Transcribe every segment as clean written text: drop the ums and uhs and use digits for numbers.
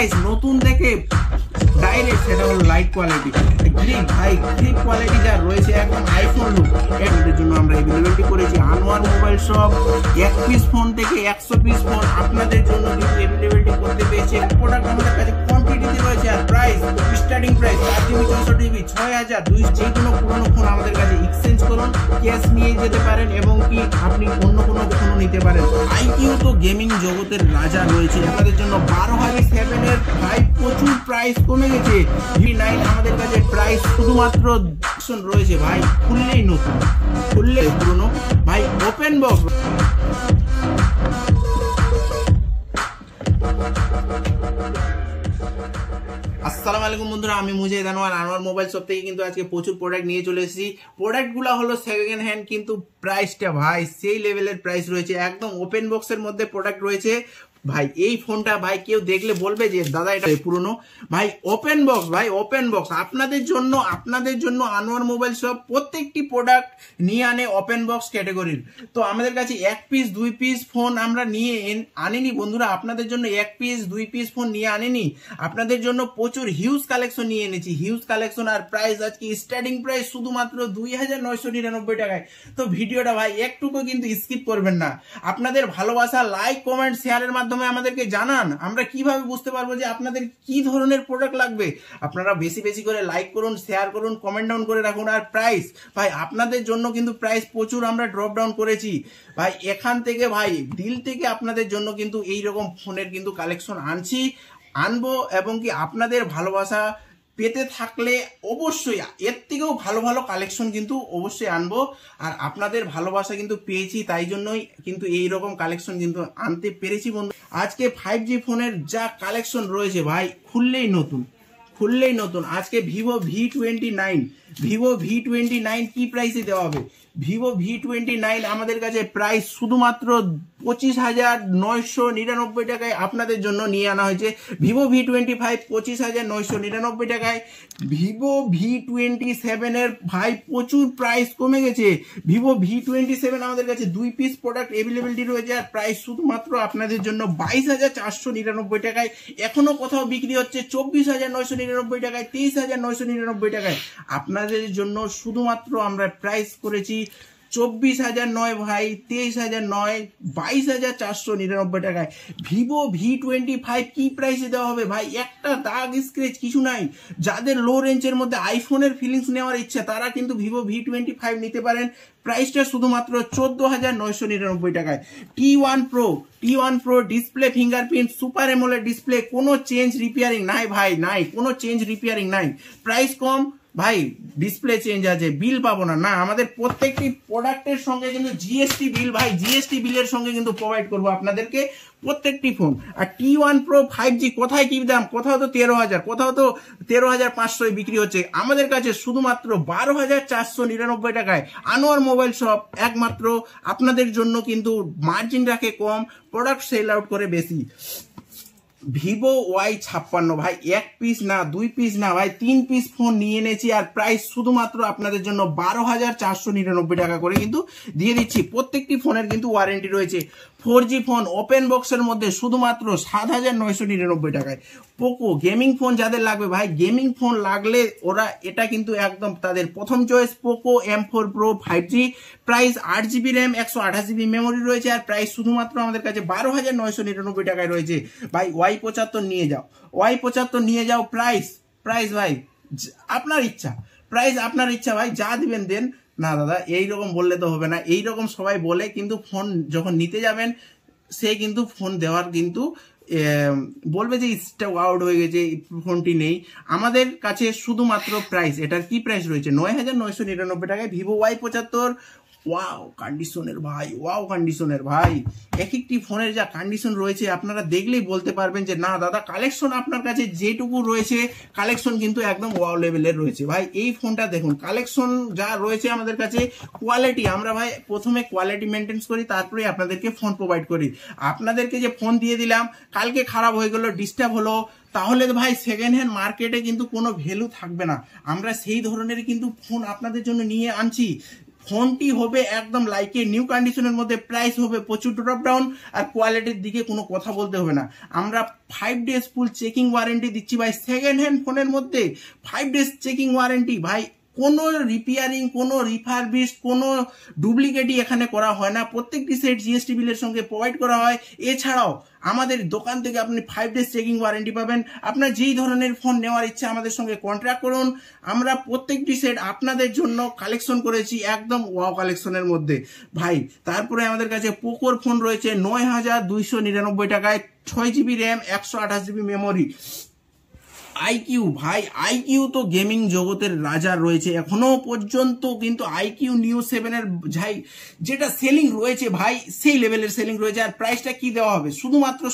Price নতুন থেকে direct সেটা হলো লাইট কোয়ালিটি গ্রিপ ভাই, গ্রিপ কোয়ালিটি যা রয়েছে একদম আইফোন লুক। এর জন্য আমরা এভেলেবিলিটি করেছি Anwar mobile shop. 1 piece phone থেকে 100 পিস ফোন আপনাদের জন্য কিন্তু এভেলেবিলিটি করতে পেরেছে। প্রোডাক্ট আমাদের কাছে কোয়ান্টিটিতে রয়েছে আর price starting price 4 GB 64 GB 6000। যে কোনো পুরোনো ফোন আমাদের কাছে এক্সচেঞ্জ করুন, ক্যাশ নিয়ে যেতে পারেন এবং কি আপনি অন্য কোনো ফোনও নিতে পারেন। আইকিউ তো গেমিং জগতের রাজা রয়েছে আপনাদের জন্য। 12,700 এর ভাই প্রচুর প্রাইস কমে গেছে। V9 আমাদের কাছে প্রাইস শুধুমাত্র রয়েছে ভাই, খুললেই নতুন খুললে পুরনো ভাই। ওপেন বক্স আসসালামু আলাইকুম বন্ধুরা, আমি মুজাহিদ আনোয়ার আনোয়ার মোবাইল শপ থেকে কিন্তু আজকে প্রচুর প্রোডাক্ট নিয়ে চলে এসেছি। প্রোডাক্টগুলো হলো সেকেন্ড হ্যান্ড, কিন্তু প্রাইসটা ভাই সেই লেভেলের প্রাইস রয়েছে। একদম ওপেন বক্সের মধ্যে প্রোডাক্ট রয়েছে ভাই। এই ফোনটা ভাই কেউ দেখলে বলবে যে দাদা এটা পুরনো ভাই। ওপেন বক্স ভাই, ওপেন বক্স আপনাদের জন্য আনোয়ার মোবাইল শপ প্রত্যেকটি প্রোডাক্ট নিয়ে আনে ওপেন বক্স ক্যাটাগরির। তো আমাদের কাছে 1 পিস 2 পিস ফোন আমরা নিয়ে আনিনি বন্ধুরা, আপনাদের জন্য 1 পিস 2 পিস ফোন নিয়ে আনিনি, আপনাদের জন্য প্রচুর হিউজ কালেকশন নিয়ে এনেছি, হিউজ কালেকশন। আর প্রাইস আজকে স্টার্টিং প্রাইস শুধুমাত্র 2999 টাকায়। তো ভিডিওটা ভাই একটুকু কিন্তু স্কিপ করবেন না। আপনাদের ভালোবাসা লাইক কমেন্ট শেয়ারের মাধ্যমে আমাদেরকে জানান, আমরা কিভাবে বুঝতে পারবো যে আপনাদের কি ধরনের প্রোডাক্ট লাগবে। আপনারা বেশি বেশি করে লাইক করুন, শেয়ার করুন, কমেন্ট ডাউন করে রাখুন। আর প্রাইস ভাই আপনাদের জন্য কিন্তু প্রাইস প্রচুর আমরা ড্রপ ডাউন করেছি ভাই। এখান থেকে ভাই ডিল থেকে আপনাদের জন্য কিন্তু এইরকম ফোনের কিন্তু কালেকশন আনবো এবং কি আপনাদের ভালোবাসা পেতে থাকলে অবশ্যই এর থেকেও ভালো ভালো কালেকশন কিন্তু অবশ্যই আনবো। আর আপনাদের ভালোবাসা কিন্তু পেয়েছি, তাই জন্যই কিন্তু এইরকম কালেকশন কিন্তু আনতে পেরেছি বন্ধু। আজকে 5G ফোনের যা কালেকশন রয়েছে ভাই, খুললেই নতুন। আজকে ভিভো V29 কি প্রাইসে দেওয়া হবে? ভিভো V29 আমাদের কাছে প্রাইস শুধুমাত্র 25,999 টাকায় আপনাদের জন্য নিয়ে আনা হয়েছে। ভিভো V25 25,999 টাকায়। ভিভো V27 এর ভাই প্রচুর প্রাইস কমে গেছে। ভিভো V27 আমাদের কাছে 2 পিস প্রোডাক্ট এভেলেবিলিটি রয়েছে আর প্রাইস শুধুমাত্র আপনাদের জন্য 22,499 টাকায়। এখনো কোথাও বিক্রি হচ্ছে 24,999 টাকায়, 23,999 টাকায়। আপনাদের জন্য শুধুমাত্র আমরা প্রাইস করেছি 24,009 ভাই, 23,009, 22,499 টাকায়। ভিভো V25 কি প্রাইসে দেওয়া হবে ভাই? একটা দাগ স্ক্রেচ কিছু নাই। যাদের লো রেঞ্জের মধ্যে আইফোনের ফিলিংস নেওয়ার ইচ্ছা তারা কিন্তু ভিভো V25 নিতে পারেন। প্রাইসটা শুধুমাত্র 14,999 টাকায়। T1 Pro display fingerprint super AMOLED display, কোনো চেঞ্জ রিপেয়ারিং নাই ভাই, কোনো চেঞ্জ রিপেয়ারিং নাই। প্রাইস কম ভাই, ডিসপ্লে চেঞ্জ আছে, বিল পাবো না। আমাদের প্রত্যেকটি প্রোডাক্টের সঙ্গে কিন্তু জিএসটি বিল ভাই, জিএসটি বিলের সঙ্গে কিন্তু প্রোভাইড করবো আপনাদেরকে প্রত্যেকটি ফোন। আর T1 Pro 5G কোথায় কি দাম? কোথাও তো 13,000, কোথাও তো 13,500 বিক্রি হচ্ছে। আমাদের কাছে শুধুমাত্র 12,499 টাকায় আনোয়ার মোবাইল শপ একমাত্র আপনাদের জন্য কিন্তু মার্জিন রাখে কম, প্রোডাক্ট সেল আউট করে বেশি। ভিভো Y56 ভাই 1 পিস না 2 পিস না ভাই 3 পিস ফোন নিয়ে এনেছি আর প্রাইস শুধুমাত্র আপনাদের জন্য 12,499 টাকা করে কিন্তু দিয়ে দিচ্ছি। প্রত্যেকটি ফোনের কিন্তু ওয়ারেন্টি রয়েছে। 4G ফোন ওপেন বক্সের মধ্যে শুধুমাত্র 7,999 টাকায়। পোকো গেমিং ফোন যাদের লাগবে ভাই, গেমিং ফোন লাগলে ওরা এটা কিন্তু একদম তাদের প্রথম choice. Poco M4 Pro 5G, price 8GB RAM 128GB memory রয়েছে আর প্রাইস শুধুমাত্র আমাদের কাছে 12,999 টাকায় রয়েছে ভাই। Y75 নিয়ে যাও। প্রাইস ভাই আপনার ইচ্ছা, প্রাইস আপনার ইচ্ছা ভাই, যা দিবেন দেন। না দাদা এইরকম বললে তো হবে না, এইরকম সবাই বলে, কিন্তু ফোন যখন নিতে যাবেন সে কিন্তু ফোন দেওয়ার কিন্তু বলবে যে স্টক আউট হয়ে গেছে, ফোনটি নেই। আমাদের কাছে শুধুমাত্র প্রাইস, এটার কি প্রাইস রয়েছে 9,999 টাকায় ভিভো Y75। ওয়াও কন্ডিশনের ভাই, এক একটি ফোনের যা কন্ডিশন রয়েছে আপনারা দেখলেই বলতে পারবেন যে না দাদা কালেকশন আপনার কাছে যেটুকু রয়েছে কালেকশন কিন্তু একদম ওয়াও লেভেলের রয়েছে ভাই। এই ফোনটা দেখুন, কালেকশন যা রয়েছে আমাদের কাছে, কোয়ালিটি আমরা ভাই প্রথমে কোয়ালিটি মেনটেন করি, তারপরে আপনাদেরকে ফোন প্রোভাইড করি। আপনাদেরকে যে ফোন দিয়ে দিলাম কালকে খারাপ হয়ে গেল, ডিস্টার্ব হলো, তাহলে ভাই সেকেন্ড হ্যান্ড মার্কেটে কিন্তু কোনো ভ্যালু থাকবে না। আমরা সেই ধরনের কিন্তু ফোন আপনাদের জন্য নিয়ে আনছি। ফোনটি হবে একদম লাইকে নিউ কন্ডিশনের মধ্যে, প্রাইস হবে প্রচুর ড্রপ ডাউন, আর কোয়ালিটির দিকে কোনো কথা বলতে হবে না। আমরা 5 ডেজ ফুল চেকিং ওয়ারেন্টি দিচ্ছি ভাই, সেকেন্ড হ্যান্ড ফোনের মধ্যে 5 ডেজ চেকিং ওয়ারেন্টি ভাই। কোনো রিপেয়ারিং, কোনো রিফারবিশ, কোনো ডুপ্লিকেটই এখানে করা হয় না, প্রত্যেকটি সেট জিএসটি বিলের সঙ্গে প্রোভাইড করা হয়। এছাড়াও আমাদের দোকান থেকে আপনি 5 ডেজ চেকিং ওয়ারেন্টি পাবেন। আপনার যেই ধরনের ফোন নেওয়ার ইচ্ছা আমাদের সঙ্গে কন্ট্যাক্ট করুন। আমরা প্রত্যেকটি সেট আপনাদের জন্য কালেকশন করেছি একদম ওয়াও কালেকশনের মধ্যে ভাই। তারপরে আমাদের কাছে পোকোর ফোন রয়েছে 9,299 টাকায়, 6 GB RAM, 128 GB memory. IQOO ভাই, আইকিউ তো গেমিং জগতের রাজা রয়েছে এখনো পর্যন্ত, কিন্তু আইকিউ নিউ 7 এর ভাই যেটা সেলিং রয়েছে ভাই, সেই লেভেলের সেলিং রয়েছে। আর প্রাইসটা কি দেওয়া হবে, শুধুমাত্র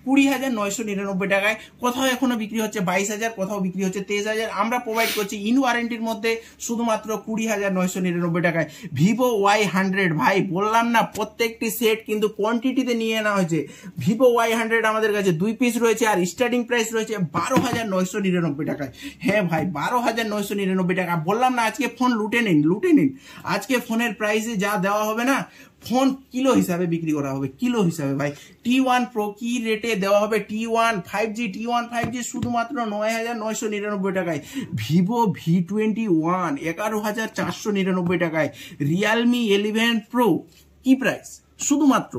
20,999 টাকায়। কোথাও এখনো বিক্রি হচ্ছে 22,000, কোথাও বিক্রি হচ্ছে 23,000। আমরা প্রোভাইড করছি ইন ওয়ারেন্টির মধ্যে শুধুমাত্র 20,999 টাকায়। ভিভো Y100 ভাই, বললাম না প্রত্যেকটি সেট কিন্তু কোয়ান্টিটিতে নিয়ে আনা হয়েছে। ভিভো Y100 আমাদের কাছে 2 পিস রয়েছে, আর স্টার্টিং প্রাইস রয়েছে 12,999 টাকায়। হ্যাঁ ভাই, 12,999 টাকা। বললাম না আজকে ফোন লুটে নিন। আজকে ফোনের প্রাইসে যা দেওয়া হবে না, ফোন কিলো হিসাবে বিক্রি করা হবে, কিলো হিসাবে ভাই। T1 Pro কি রেটে দেওয়া হবে, T1 5G শুধুমাত্র 9,999 টাকায়। ভিভো V21 11,499 টাকায়। রিয়েলমি 11 Pro কি প্রাইস, শুধুমাত্র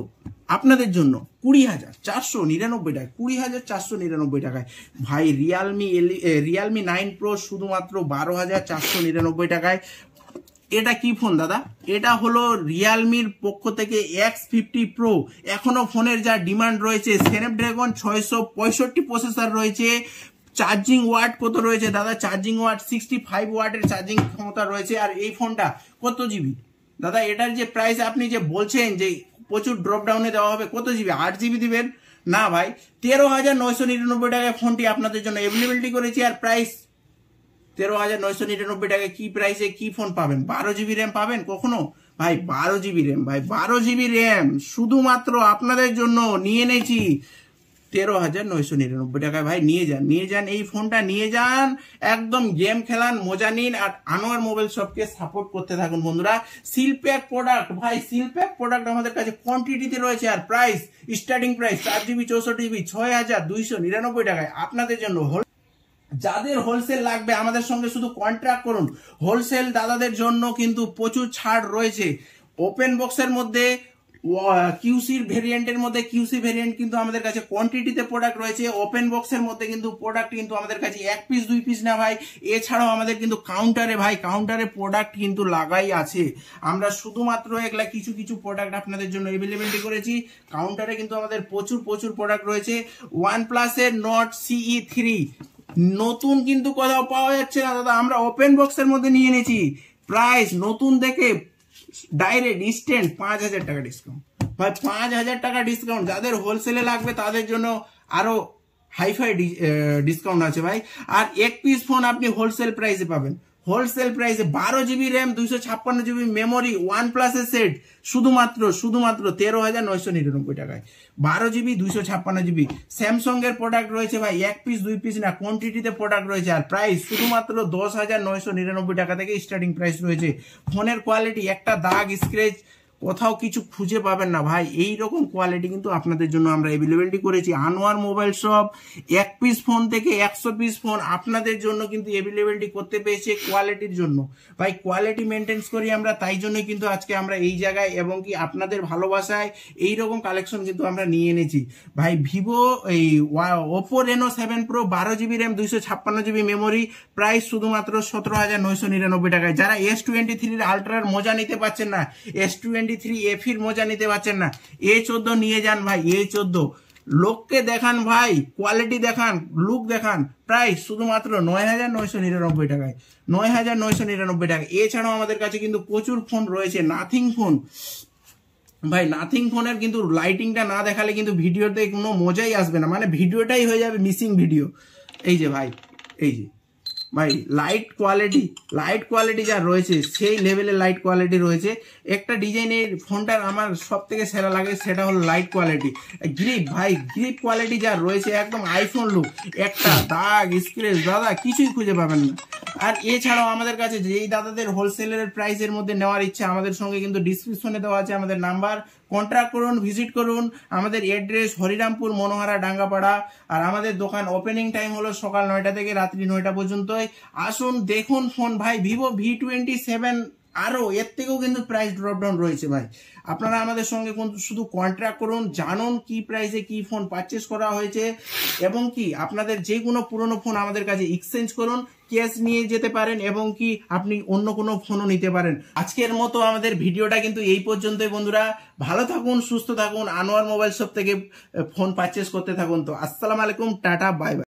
আপনাদের জন্য 20,499 টাকায়, 20,499 টাকায় ভাই। রিয়েলমি 9 Pro শুধুমাত্র 12,499 টাকায়। এটা কি ফোন দাদা, এটা হলো রিয়েলমির পক্ষ থেকে X50 Pro। এখনো ফোনের যা ডিমান্ড রয়েছে, স্ন্যাপড্রাগন 665 প্রসেসর রয়েছে। চার্জিং ওয়াট কত রয়েছে দাদা, চার্জিং ওয়াট 65 ওয়াটের চার্জিং ক্ষমতা রয়েছে। আর এই ফোনটা কত জিবি দাদা, এটার যে প্রাইস আপনি যে বলছেন যে প্রচুর ড্রপ ডাউনে দেওয়া হবে, কত জিবি, 8 জিবি দিবেন না ভাই। 13,999 টাকায় ফোনটি আপনাদের জন্য অ্যাভেলেবিলিটি করেছি। আর প্রাইস 13,999 টাকায় কি প্রাইসে কি ফোন পাবেন, 12 জিবি র্যাম পাবেন কখনো ভাই, 12 জিবি র্যাম ভাই, 12 জিবি র্যাম শুধুমাত্র আপনাদের জন্য নিয়ে এনেছি 13,999 টাকায় ভাই। নিয়ে যান এই ফোনটা, নিয়ে যান, একদম গেম খেলান, মজা নিন। আর আনোয়ার মোবাইল শপকে সাপোর্ট করতে থাকুন বন্ধুরা। সিলপ্যাক প্রোডাক্ট ভাই, সিলপ্যাক প্রোডাক্ট আমাদের কাছে কোয়ান্টিটিতে রয়েছে। আর price, starting price 4 GB 64 GB 6,299 টাকায় আপনাদের জন্য। যাদের হোলসেল লাগবে আমাদের সঙ্গে শুধু কন্ট্রাক্ট করুন। হোলসেল দাদাদের জন্য কিন্তু প্রচুর ছাড় রয়েছে। ওপেন বক্সের মধ্যে কিউসির ভেরিয়েন্টের মধ্যে কিউসি ভেরিয়েন্ট কিন্তু আমাদের কাছে কোয়ান্টিটিতে প্রোডাক্ট রয়েছে। ওপেন বক্সের মধ্যে কিন্তু প্রোডাক্ট কিন্তু আমাদের কাছে 1 পিস 2 পিস না ভাই। এছাড়াও আমাদের কিন্তু কাউন্টারে প্রোডাক্ট কিন্তু লাগাই আছে। আমরা শুধুমাত্র এগুলা কিছু প্রোডাক্ট আপনাদের জন্য অ্যাভেলেবিলিটি করেছি। কাউন্টারে কিন্তু আমাদের প্রচুর প্রোডাক্ট রয়েছে। OnePlus এর Nord CE3 নতুন কিন্তু কোথাও পাওয়া যাচ্ছে না দাদা, আমরা ওপেন বক্সের মধ্যে নিয়ে এনেছি। প্রাইস নতুন দেখে ডাইরেক্ট ইনস্ট্যান্ট 5,000 টাকা ডিসকাউন্ট ভাই, 5,000 টাকা ডিসকাউন্ট। যাদের হোলসেলে লাগবে তাদের জন্য আরো হাইফাই ডিসকাউন্ট আছে ভাই। আর 1 পিস ফোন আপনি হোলসেল প্রাইসে পাবেন, হোলসেল প্রাইসে 12 GB RAM, 256 GB memory, OnePlus এর সেট শুধুমাত্র 13,999 টাকায়। 12 জিবি 256 জিবি। স্যামসাং এর প্রোডাক্ট রয়েছে ভাই, 1 পিস 2 পিস না, কোয়ান্টিটিতে প্রোডাক্ট রয়েছে। আর প্রাইস শুধুমাত্র 10,999 টাকা থেকে স্টার্টিং প্রাইস রয়েছে। ফোনের কোয়ালিটি, একটা দাগ স্ক্র্যাচ কোথাও কিছু খুঁজে পাবেন না ভাই, এই রকম কোয়ালিটি কিন্তু আপনাদের জন্য আমরা অ্যাভেলেবিলিটি করেছি। Anwar mobile shop 1 piece phone থেকে 100 পিস ফোন আপনাদের জন্য কিন্তু অ্যাভেলেবিলিটি করতে পেরেছে কোয়ালিটির জন্য ভাই। কোয়ালিটি মেনটেন্স করি আমরা, তাই জন্য কিন্তু আজকে আমরা এই জায়গায়, এবং কি আপনাদের ভালোবাসায় এই রকম কালেকশন কিন্তু আমরা নিয়ে এনেছি ভাই। ভিভো এই Oppo Reno 7 Pro 12 GB RAM, 256 GB memory, price শুধুমাত্র 17,999 টাকায়। যারা S23 আলট্রার মজা নিতে পারছেন না, S23 এফির মজা নিতে পারছেন না, A14 নিয়ে যান ভাই। A14 লোককে দেখান ভাই, কোয়ালিটি দেখান, লুক দেখান। প্রাইস শুধুমাত্র 9,999 টাকায়, 9,999 টাকা। এছাড়াও আমাদের কাছে কিন্তু প্রচুর ফোন রয়েছে। নাথিং ফোন ভাই, নাথিং ফোনের কিন্তু লাইটিংটা না দেখালে কিন্তু ভিডিওতে কোনো মজাই আসবে না, মানে ভিডিওটাই হয়ে যাবে মিসিং ভিডিও। এই যে ভাই, এই যে ভাই লাইট কোয়ালিটি যা রয়েছে সেই লেভেলের লাইট কোয়ালিটি রয়েছে। একটা ডিজাইনের ফোনটার আমার সব থেকে সেরা লাগে সেটা হলো লাইট কোয়ালিটি। গ্রিপ ভাই, গ্রিপ কোয়ালিটি যা রয়েছে একদম আইফোন লুক। একটা দাগ স্ক্র্যাচ দাদা কিছুই খুঁজে পাবেন না। আর এছাড়াও আমাদের কাছে যেই দাদাদের হোলসেলের প্রাইসের মধ্যে নেওয়ার ইচ্ছা, আমাদের সঙ্গে কিন্তু ডিসক্রিপশনে দেওয়া আছে আমাদের নাম্বার, কন্ট্যাক্ট করুন, ভিজিট করুন। আমাদের অ্যাড্রেস হরিরামপুর মনোহারা ডাঙ্গাপাড়া। আর আমাদের দোকান ওপেনিং টাইম হলো সকাল 9টা থেকে রাত্রি 9টা পর্যন্তই। আসুন দেখুন ফোন ভাই, ভিভো V27 আরো এর থেকেও কিন্তু প্রাইস ড্রপ ডাউন রয়েছে ভাই। আপনারা আমাদের সঙ্গে শুধু কন্ট্যাক্ট করুন, জানুন কি প্রাইসে কি ফোন পারচেস করা হয়েছে, এবং কি আপনাদের যে কোনো পুরনো ফোন আমাদের কাছে এক্সচেঞ্জ করুন, ক্যাশ নিয়ে যেতে পারেন, এবং কি আপনি অন্য কোনো ফোনও নিতে পারেন। আজকের মতো আমাদের ভিডিওটা কিন্তু এই পর্যন্তই বন্ধুরা। ভালো থাকুন, সুস্থ থাকুন, আনোয়ার মোবাইল শপ থেকে ফোন পারচেস করতে থাকুন। তো আসসালামু আলাইকুম, টাটা, বাই বাই।